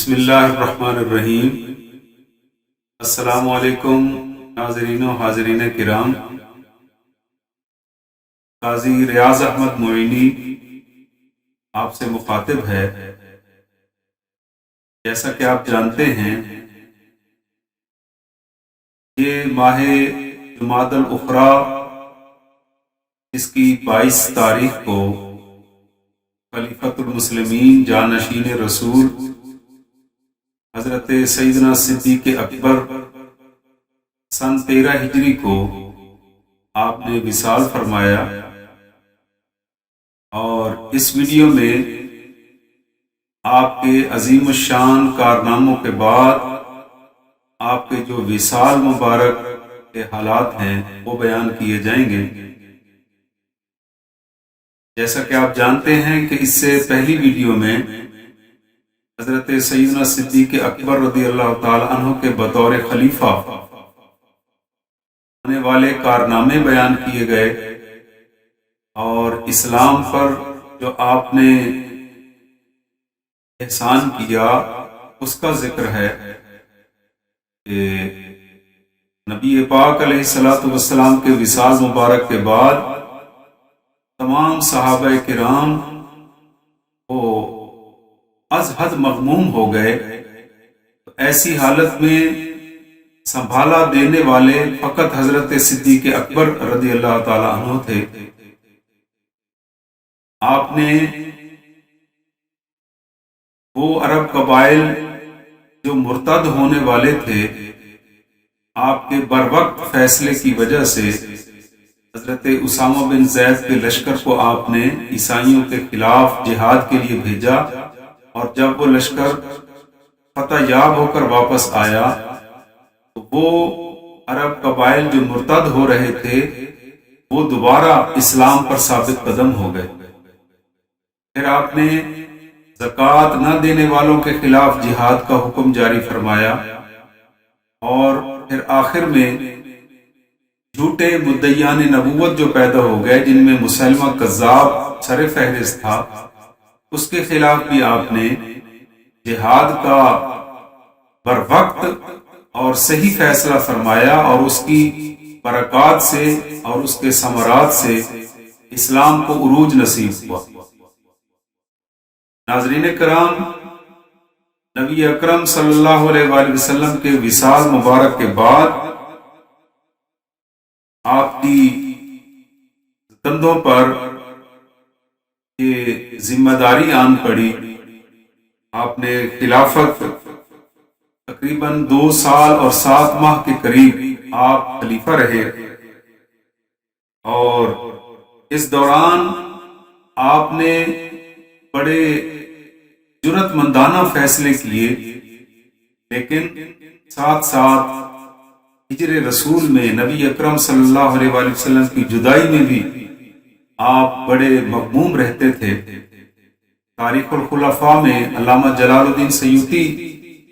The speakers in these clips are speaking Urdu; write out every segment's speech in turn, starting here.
بسم اللہ الرحمن الرحیم۔ السلام علیکم ناظرین و حاضرین کرام۔ قاضی ریاض احمد معینی آپ سے مخاطب ہے۔ جیسا کہ آپ جانتے ہیں یہ ماہ جمادی الاخری اس کی 22 تاریخ کو خلیفۃ المسلمین جانشین رسول حضرت سیدنا صدیق اکبر سن 13 ہجری کو آپ نے وصال فرمایا، اور اس ویڈیو میں آپ کے عظیم الشان کارناموں کے بعد آپ کے جو وصال مبارک کے حالات ہیں وہ بیان کیے جائیں گے۔ جیسا کہ آپ جانتے ہیں کہ اس سے پہلی ویڈیو میں حضرت سیدنا صدیق اکبر رضی اللہ تعالی عنہ کے بطور خلیفہ ہونے والے کارنامے بیان کیے گئے، اور اسلام پر جو آپ نے احسان کیا اس کا ذکر ہے کہ نبی پاک علیہ الصلوۃ والسلام کے وصال مبارک کے بعد تمام صحابہ کرام کو از حد مغموم ہو گئے۔ ایسی حالت میں سنبھالا دینے والے فقط حضرت صدیق اکبر رضی اللہ تعالی عنہ تھے۔ آپ نے وہ عرب قبائل جو مرتد ہونے والے تھے، آپ کے بروقت فیصلے کی وجہ سے حضرت اسامہ بن زید کے لشکر کو آپ نے عیسائیوں کے خلاف جہاد کے لیے بھیجا، اور جب وہ لشکر فتح یاب ہو کر واپس آیا تو وہ عرب قبائل جو مرتد ہو رہے تھے وہ دوبارہ اسلام پر ثابت قدم ہو گئے۔ پھر آپ نے زکوٰۃ نہ دینے والوں کے خلاف جہاد کا حکم جاری فرمایا، اور پھر آخر میں جھوٹے مدعیان نبوت جو پیدا ہو گئے جن میں مسلمہ کذاب سر فہرست تھا، اس کے خلاف بھی آپ نے جہاد کا بروقت اور صحیح فیصلہ فرمایا، اور اس کی برکات سے اور اس کے ثمرات سے اسلام کو عروج نصیب ہوا۔ ناظرین کرام، نبی اکرم صلی اللہ علیہ وآلہ وسلم کے وصال مبارک کے بعد آپ کی کندھوں پر یہ ذمہ داری آن پڑی۔ آپ نے خلافت تقریباً 2 سال اور 7 ماہ کے قریب آپ خلیفہ رہے، اور اس دوران آپ نے بڑے جرأت مندانہ فیصلے کیے، لیکن ساتھ ساتھ ہجر رسول میں نبی اکرم صلی اللہ علیہ وآلہ وسلم کی جدائی میں بھی آپ بڑے مغموم رہتے تھے۔ تاریخ الخلفاء میں علامہ جلال الدین سیوطی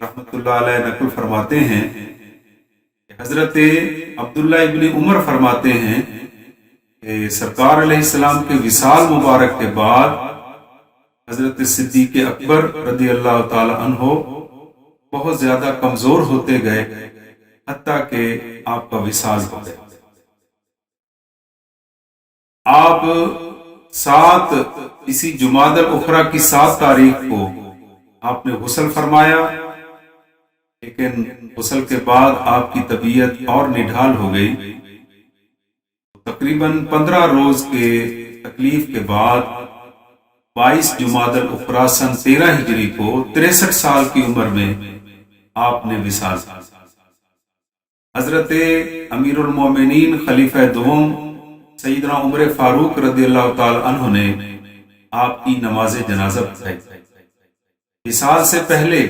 رحمۃ اللہ علیہ نقل فرماتے ہیں کہ حضرت عبداللہ ابن عمر فرماتے ہیں کہ سرکار علیہ السلام کے وصال مبارک کے بعد حضرت صدیق اکبر رضی اللہ تعالی عنہ بہت زیادہ کمزور ہوتے گئے، حتیٰ کہ آپ کا وصال ہو گیا۔ آپ 7 اسی جمادی الاخری کی 7 تاریخ کو آپ نے غسل فرمایا، لیکن غسل کے بعد آپ کی طبیعت اور نڈھال ہو گئی۔ تقریباً 15 روز کے تکلیف کے بعد 22 جمادی الاخری سن 13 ہجری کو 63 سال کی عمر میں آپ نے وصال کیا۔ حضرت امیر المومنین خلیفہ دوم سیدنا عمر فاروق رضی اللہ تعالی عنہ نے آپ کی نماز جنازہ پڑھائی۔ وصال سے پہلے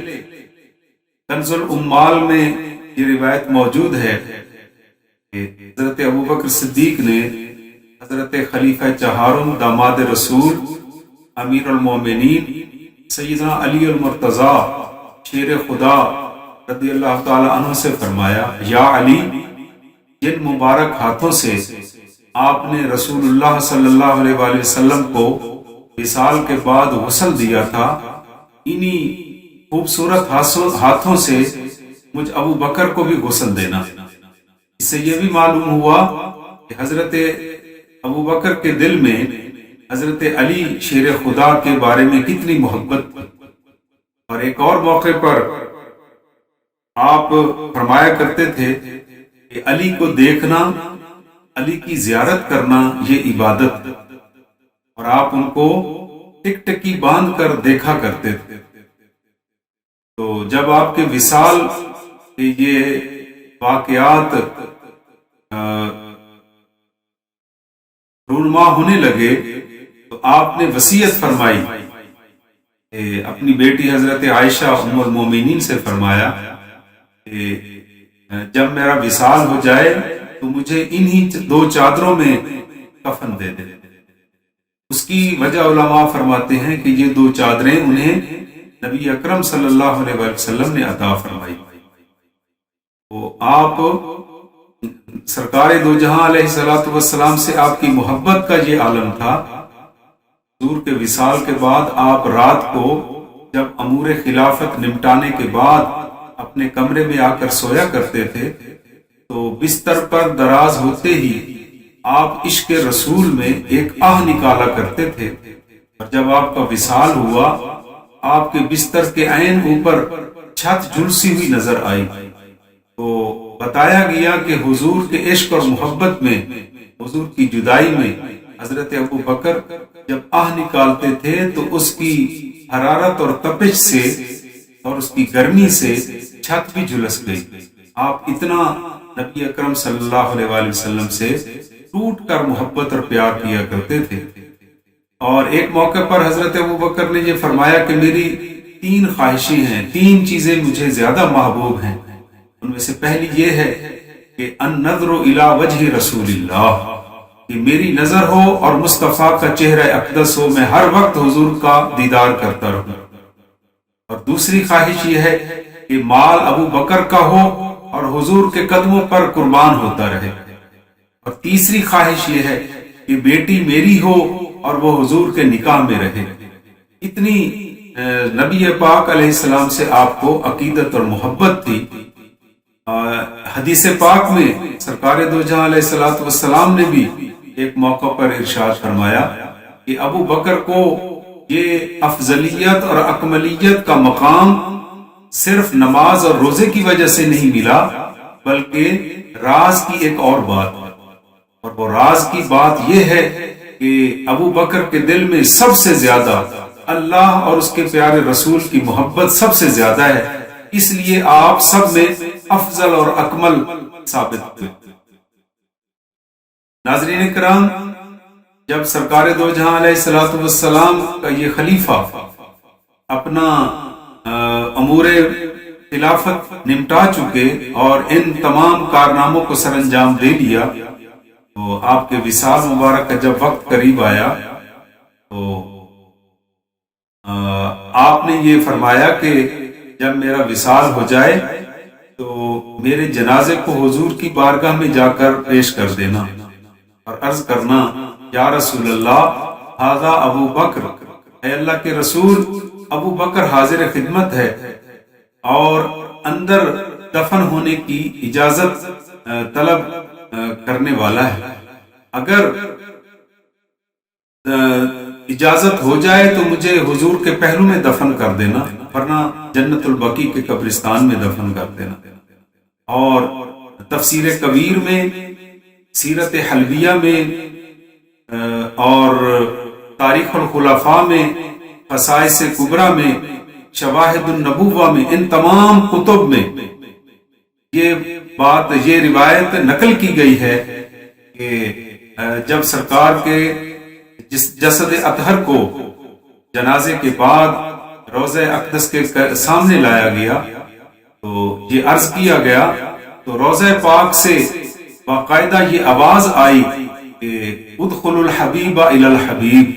کنز العمال میں یہ روایت موجود ہے کہ حضرت ابوبکر صدیق نے حضرت خلیفہ چہارم داماد رسول امیر المومنین سیدنا علی المرتضیٰ شیر خدا رضی اللہ تعالی عنہ سے فرمایا، یا علی، جن مبارک ہاتھوں سے آپ نے رسول اللہ صلی اللہ علیہ وآلہ وسلم کو وصال کے بعد غسل دیا تھا، انہی خوبصورت ہاتھوں سے مجھ ابو بکر کو بھی غسل دینا۔ اس سے یہ بھی معلوم ہوا کہ حضرت ابو بکر کے دل میں حضرت علی شیر خدا کے بارے میں کتنی محبت تھی۔ اور ایک اور موقع پر آپ فرمایا کرتے تھے کہ علی کو دیکھنا، علی کی زیارت کرنا یہ عبادت ہے، اور آپ ان کو ٹک ٹکی باندھ کر دیکھا کرتے تھے۔ تو جب آپ کے وصال کے یہ واقعات رونما ہونے لگے تو آپ نے وصیت فرمائی کہ اپنی بیٹی حضرت عائشہ ام المومنین سے فرمایا کہ جب میرا وصال ہو جائے تو مجھے انہی 2 چادروں میں کفن دے دے۔ اس کی وجہ علماء فرماتے ہیں کہ یہ 2 چادریں انہیں نبی اکرم صلی اللہ علیہ وسلم نے عطا فرمائی۔ وہ آپ سرکار دو جہاں علیہ الصلوۃ والسلام سے آپ کی محبت کا یہ عالم تھا۔ حضور کے وصال کے بعد آپ رات کو جب امور خلافت نمٹانے کے بعد اپنے کمرے میں آ کر سویا کرتے تھے تو بستر پر دراز ہوتے ہی آپ عشق رسول میں ایک آہ نکالا کرتے تھے، اور جب آپ کا وصال ہوا آپ کے بستر کے عین اوپر چھت جھلسی ہوئی نظر آئی۔ تو بتایا گیا کہ حضور کے عشق اور محبت میں، حضور کی جدائی میں حضرت ابو بکر جب آہ نکالتے تھے تو اس کی حرارت اور تپش سے اور اس کی گرمی سے چھت بھی جھلس گئی۔ آپ اتنا نبی اکرم صلی اللہ علیہ وآلہ وسلم سے ٹوٹ کر محبت اور پیار کیا کرتے تھے۔ اور ایک موقع پر حضرت ابو بکر نے یہ فرمایا کہ میری 3 خواہشیں ہیں، 3 چیزیں مجھے زیادہ محبوب ہیں۔ ان میں سے پہلی یہ ہے کہ النظر الی وجہ رسول اللہ، کہ میری نظر ہو اور مصطفیٰ کا چہرہ اقدس ہو، میں ہر وقت حضور کا دیدار کرتا رہوں۔ اور دوسری خواہش یہ ہے کہ مال ابو بکر کا ہو اور حضور کے قدموں پر قربان ہوتا رہے۔ اور تیسری خواہش یہ ہے کہ بیٹی میری ہو اور وہ حضور کے نکاح میں رہے۔ اتنی نبی پاک علیہ السلام سے آپ کو عقیدت اور محبت تھی۔ حدیث پاک میں سرکار دو جہاں علیہ الصلوۃ والسلام نے بھی ایک موقع پر ارشاد فرمایا کہ ابو بکر کو یہ افضلیت اور اکملیت کا مقام صرف نماز اور روزے کی وجہ سے نہیں ملا، بلکہ راز کی ایک اور بات ہے، اور وہ راز کی بات یہ ہے کہ ابو بکر کے دل میں سب سے زیادہ اللہ اور اس کے پیارے رسول کی محبت سب سے زیادہ ہے، اس لیے آپ سب میں افضل اور اکمل ثابت ہوئے۔ ناظرین کرام، جب سرکار دو جہاں علیہ الصلوۃ والسلام کا یہ خلیفہ اپنا امور خلافت نمٹا چکے اور ان تمام کارناموں کو سر انجام دے دیا، تو آپ کے وصال مبارک کا جب وقت قریب آیا تو آپ نے یہ فرمایا کہ جب میرا وصال ہو جائے تو میرے جنازے کو حضور کی بارگاہ میں جا کر پیش کر دینا اور عرض کرنا یا رسول اللہ ھذا ابو بکر، اے اللہ کے رسول ابو بکر حاضر خدمت ہے اور اندر دفن ہونے کی اجازت طلب کرنے والا ہے، اگر اجازت ہو جائے تو مجھے حضور کے پہلو میں دفن کر دینا، ورنہ جنت البقیع کے قبرستان میں دفن کر دینا۔ اور تفسیر کبیر میں، سیرت حلبیہ میں اور تاریخ الخلفاء میں، خصائص کبریٰ میں، شواہد النبوہ میں، ان تمام کتب میں یہ روایت نقل کی گئی ہے کہ جب سرکار کے جسد اطہر کو جنازے کے بعد روضہ اقدس کے سامنے لایا گیا تو یہ عرض کیا گیا تو روضہ پاک سے باقاعدہ یہ آواز آئی کہ ادخلوا الحبیب الی الحبیب،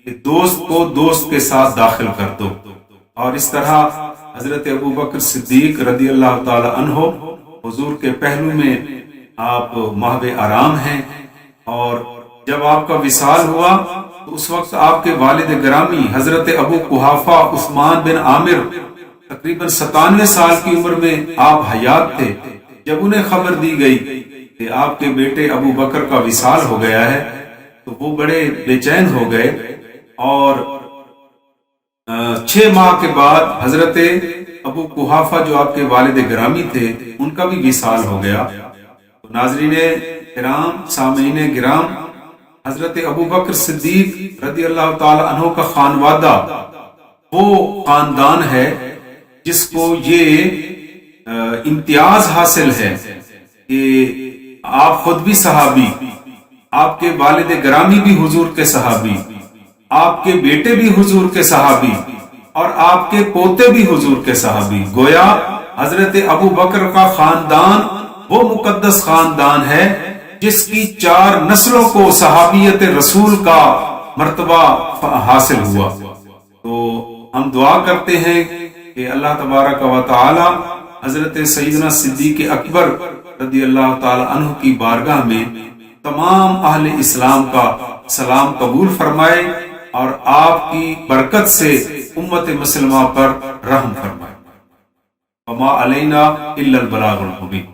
کہ دوست کو دوست کے ساتھ داخل کر دو۔ اور اس طرح حضرت ابو بکر صدیق رضی اللہ تعالی عنہ حضور کے پہلو میں آپ محو آرام ہیں، اور جب آپ کا وصال ہوا تو اس وقت آپ کے والد گرامی حضرت ابو قحافہ عثمان بن عامر تقریباً 97 سال کی عمر میں آپ حیات تھے جب انہیں خبر دی گئی کہ آپ کے بیٹے ابو بکر کا وصال ہو گیا ہے، تو وہ بڑے بے چین ہو گئے، اور 6 ماہ کے بعد حضرت ابو قحافہ جو آپ کے والد گرامی تھے ان کا بھی وصال ہو گیا۔ تو ناظرین کرام، سامعین گرام، حضرت ابو بکر صدیق رضی اللہ تعالی عنہ کا خانوادہ وہ خاندان ہے جس کو یہ امتیاز حاصل ہے کہ آپ خود بھی صحابی، آپ کے والد گرامی بھی حضور کے صحابی، آپ کے بیٹے بھی حضور کے صحابی، اور آپ کے پوتے بھی حضور کے صحابی۔ گویا حضرت ابو بکر کا خاندان وہ مقدس خاندان ہے جس کی 4 نسلوں کو صحابیت رسول کا مرتبہ حاصل ہوا۔ تو ہم دعا کرتے ہیں کہ اللہ تبارک و تعالی حضرت سیدنا صدیق اکبر رضی اللہ تعالی عنہ کی بارگاہ میں تمام اہل اسلام کا سلام قبول فرمائے اور آپ کی برکت سے امت مسلمہ پر رحم فرمائے۔ وما علینا الا البلاغ المبین۔